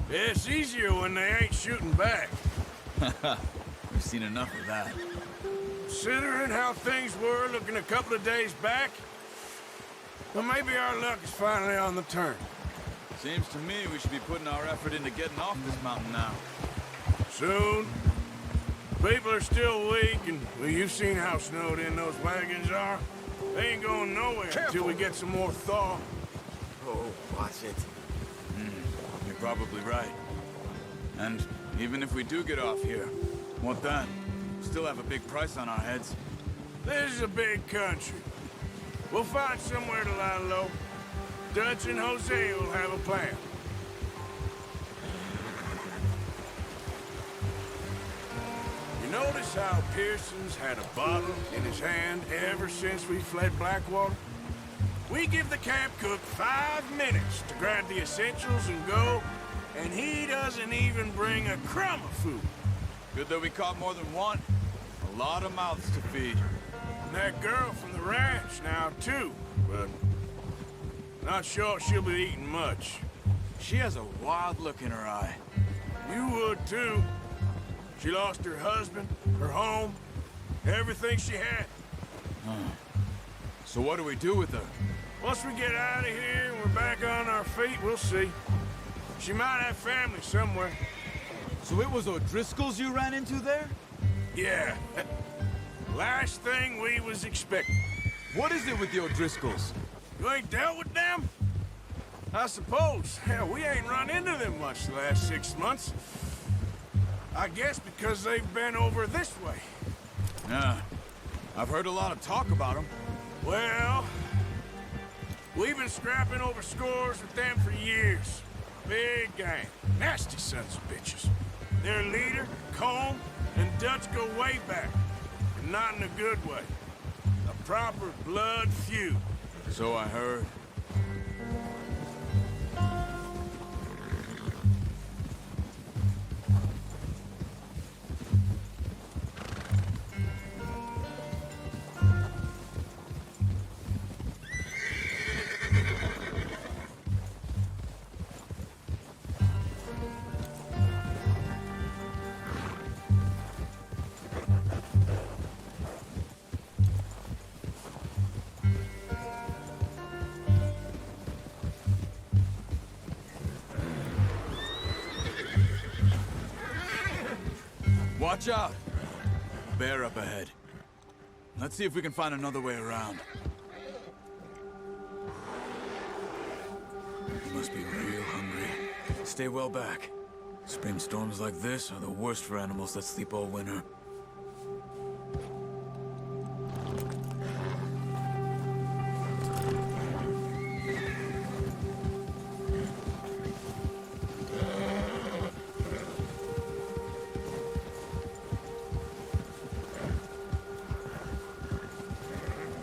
Speaker 4: It's easier when they ain't shooting back.
Speaker 14: We've seen enough of that.
Speaker 4: Considering how things were looking a couple of days back, well, maybe our luck is finally on the turn.
Speaker 14: Seems to me we should be putting our effort into getting off this mountain now.
Speaker 4: Soon. People are still weak, and well, you've seen how snowed in those wagons are. They ain't going nowhere until we get some more thaw.
Speaker 14: Oh, watch it. You're probably right. And even if we do get off here, what then? Still have a big price on our heads.
Speaker 4: This is a big country. We'll find somewhere to lie low. Dutch and Jose will have a plan. You notice how Pearson's had a bottle in his hand ever since we fled Blackwater? We give the camp cook 5 minutes to grab the essentials and go, and he doesn't even bring a crumb of food.
Speaker 14: Good that we caught more than one. A lot of mouths to feed.
Speaker 4: And that girl from the ranch now, too, but not sure she'll be eating much.
Speaker 14: She has a wild look in her eye.
Speaker 4: You would, too. She lost her husband, her home, everything she had.
Speaker 14: So what do we do with her?
Speaker 4: Once we get out of here and we're back on our feet, we'll see. She might have family somewhere.
Speaker 14: So it was O'Driscoll's you ran into there?
Speaker 4: Yeah. Last thing we was expecting.
Speaker 14: What is it with the O'Driscolls?
Speaker 4: You ain't dealt with them? I suppose. Hell, we ain't run into them much the last 6 months. I guess because they've been over this way.
Speaker 14: Yeah. I've heard a lot of talk about them.
Speaker 4: Well, we've been scrapping over scores with them for years. Big gang. Nasty sons of bitches. Their leader, Combe, and Dutch go way back. And not in a good way. A proper blood feud.
Speaker 14: So I heard. Watch out! Bear up ahead. Let's see if we can find another way around. You must be real hungry. Stay well back. Spring storms like this are the worst for animals that sleep all winter.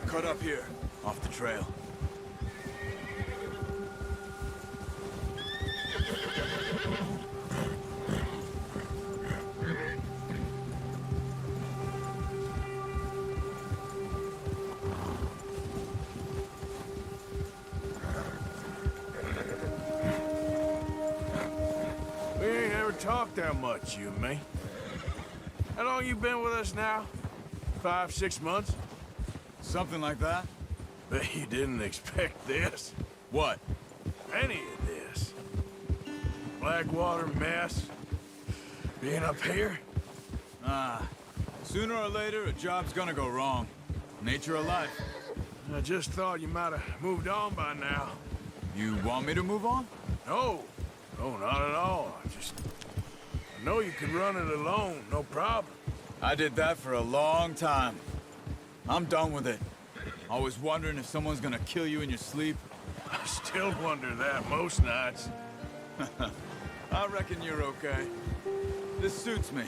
Speaker 14: Cut up here, off the trail.
Speaker 4: We ain't ever talked that much, you and me. How long you been with us now? 5, 6 months?
Speaker 14: Something like that?
Speaker 4: Bet you didn't expect this.
Speaker 14: What?
Speaker 4: Any of this. Blackwater mess. Being up here?
Speaker 14: Sooner or later, a job's gonna go wrong. Nature of life.
Speaker 4: I just thought you might have moved on by now.
Speaker 14: You want me to move on?
Speaker 4: No. No, not at all. I know you could run it alone, no problem.
Speaker 14: I did that for a long time. I'm done with it. Always wondering if someone's gonna kill you in your sleep.
Speaker 4: I still wonder that most nights.
Speaker 14: I reckon you're okay. This suits me.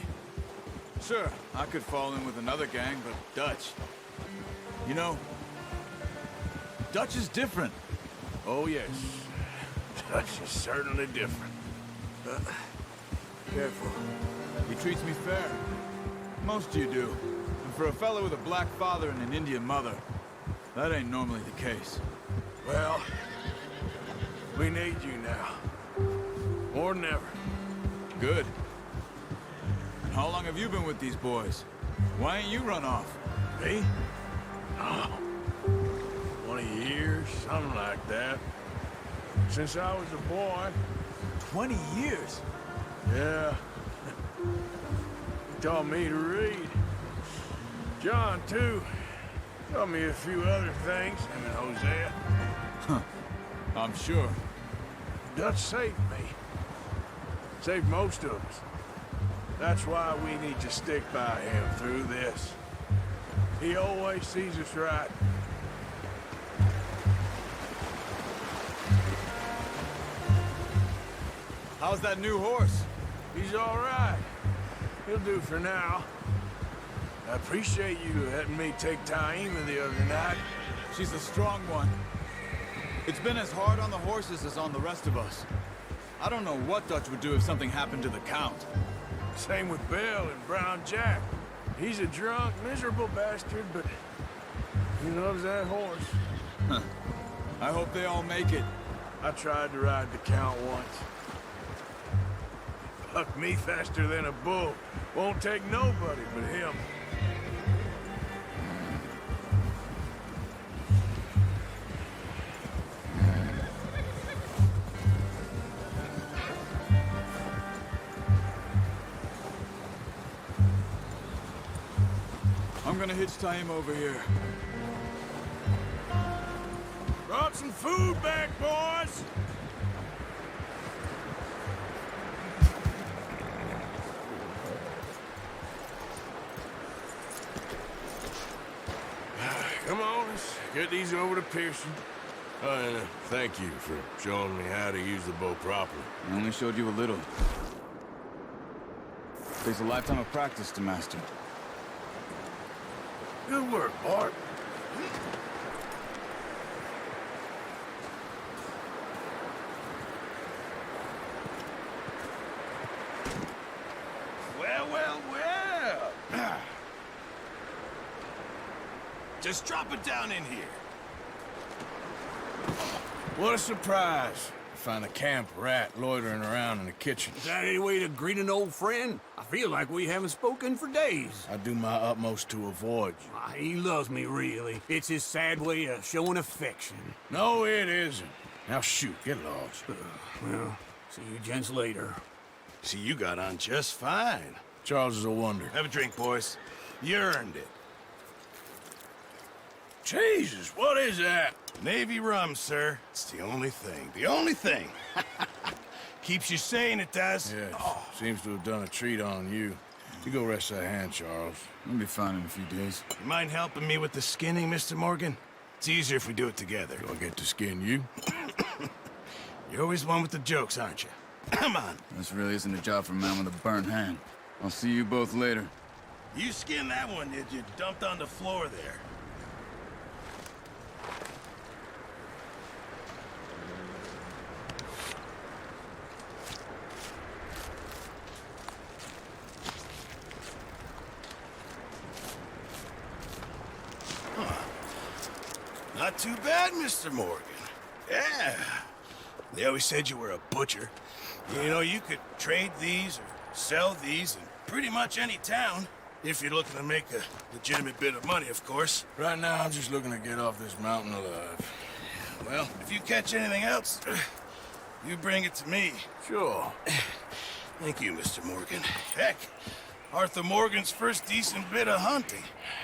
Speaker 14: Sure, I could fall in with another gang, but Dutch. You know, Dutch is different.
Speaker 4: Oh, yes. Dutch is certainly different.
Speaker 14: Careful. He treats me fair. Most of you do. And for a fellow with a black father and an Indian mother, that ain't normally the case.
Speaker 4: Well, we need you now. More than ever.
Speaker 14: Good. How long have you been with these boys? Why ain't you run off?
Speaker 4: Me? Oh, 20 years, something like that. Since I was a boy.
Speaker 14: 20 years?
Speaker 4: Yeah. He taught me to read. John, too. Taught me a few other things, him and Hosea.
Speaker 14: Huh. I'm sure.
Speaker 4: Dutch saved me. Saved most of us. That's why we need to stick by him through this. He always sees us right.
Speaker 14: How's that new horse?
Speaker 4: He's all right. He'll do for now. I appreciate you letting me take Taima the other night.
Speaker 14: She's a strong one. It's been as hard on the horses as on the rest of us. I don't know what Dutch would do if something happened to the Count.
Speaker 4: Same with Bill and Brown Jack. He's a drunk, miserable bastard, but he loves that horse.
Speaker 14: Huh. I hope they all make it.
Speaker 4: I tried to ride the Count once. Bucked me faster than a bull. Won't take nobody but him.
Speaker 14: I'm gonna hitch Taima over here.
Speaker 4: Brought some food back, boys! Come on, let's get these over to Pearson. And thank you for showing me how to use the bow properly.
Speaker 14: I only showed you a little. Takes a lifetime of practice to master.
Speaker 4: Good work, Bart.
Speaker 13: Well, well, well. Just drop it down in here.
Speaker 4: What a surprise. Find a camp rat loitering around in the kitchen.
Speaker 15: Is that any way to greet an old friend? I feel like we haven't spoken for days.
Speaker 4: I do my utmost to avoid you.
Speaker 15: He loves me, really. It's his sad way of showing affection.
Speaker 4: No, it isn't. Now shoot, get lost.
Speaker 15: Well, see you gents later.
Speaker 13: See, you got on just fine.
Speaker 4: Charles is a wonder.
Speaker 13: Have a drink, boys. You earned it.
Speaker 4: Jesus, what is that?
Speaker 13: Navy rum, sir. It's the only thing. The only thing. Keeps you sane, it does.
Speaker 4: Yes. Oh. Seems to have done a treat on you. You go rest that hand, Charles.
Speaker 14: I'll be fine in a few days.
Speaker 13: You mind helping me with the skinning, Mr. Morgan? It's easier if we do it together.
Speaker 4: Do I get to skin you?
Speaker 13: You're always one with the jokes, aren't you? Come on.
Speaker 14: This really isn't a job for a man with a burnt hand. I'll see you both later.
Speaker 13: You skinned that one, did you? Dumped on the floor there. Not too bad, Mr. Morgan. Yeah. They always said you were a butcher. You know, you could trade these or sell these in pretty much any town. If you're looking to make a legitimate bit of money, of course.
Speaker 4: Right now, I'm just looking to get off this mountain alive.
Speaker 13: Well, if you catch anything else, you bring it to me.
Speaker 4: Sure.
Speaker 13: Thank you, Mr. Morgan. Heck, Arthur Morgan's first decent bit of hunting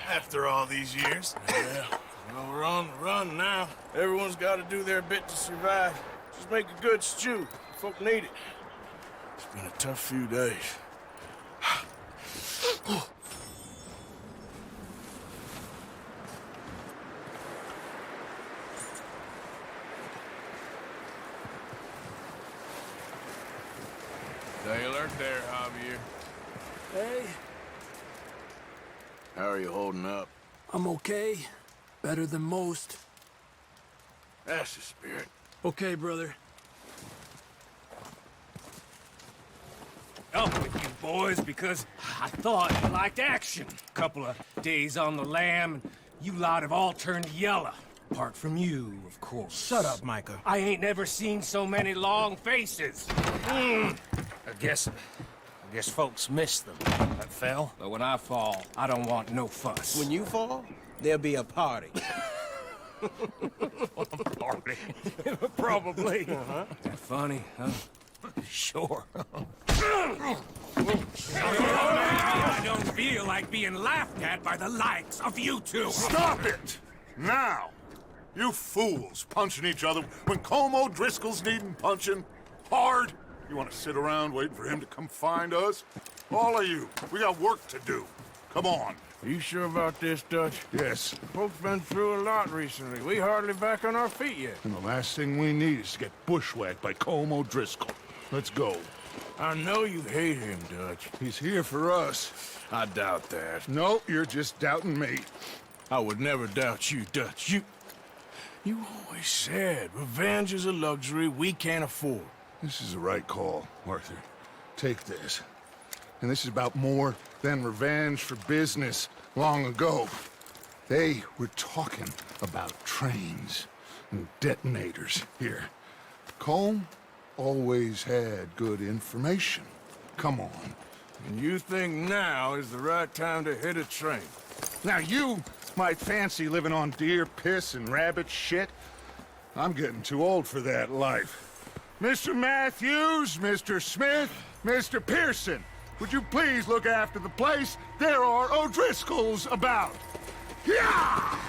Speaker 13: after all these years.
Speaker 4: Yeah. Well, we're on the run now. Everyone's got to do their bit to survive. Just make a good stew. Folk need it. It's been a tough few days. Stay alert there, Javier.
Speaker 15: Hey,
Speaker 4: How are you holding up?
Speaker 15: I'm okay. Better than most.
Speaker 4: That's the spirit.
Speaker 15: Okay, brother.
Speaker 7: Up with you,
Speaker 4: boys, because I thought you liked action. Couple of days on the lam, and you lot have all turned yellow. Apart from you, of course.
Speaker 3: Shut up, Micah.
Speaker 4: I ain't never seen so many long faces. I guess folks miss them. I fell, but when I fall, I don't want no fuss.
Speaker 15: When you fall, there'll be a party.
Speaker 4: Party? Probably. That funny, huh? Sure. I don't feel like being laughed at by the likes of you two.
Speaker 2: Stop it! Now! You fools punching each other when Colm O'Driscoll's needing punching. Hard! You want to sit around waiting for him to come find us? All of you, we got work to do. Come on.
Speaker 4: Are you sure about this, Dutch?
Speaker 2: Yes.
Speaker 4: Folks been through a lot recently. We hardly back on our feet yet.
Speaker 2: And the last thing we need is to get bushwhacked by Colm O'Driscoll. Let's go.
Speaker 4: I know you hate him, Dutch.
Speaker 2: He's here for us.
Speaker 4: I doubt that.
Speaker 2: No, you're just doubting me.
Speaker 4: I would never doubt you, Dutch. You always said revenge is a luxury we can't afford.
Speaker 2: This is the right call, Arthur. Take this. And this is about more than revenge for business long ago. They were talking about trains and detonators here. Colm always had good information. Come on.
Speaker 4: And you think now is the right time to hit a train?
Speaker 2: Now you might fancy living on deer piss and rabbit shit. I'm getting too old for that life. Mr. Matthews, Mr. Smith, Mr. Pearson, would you please look after the place? There are O'Driscolls about. Yeah!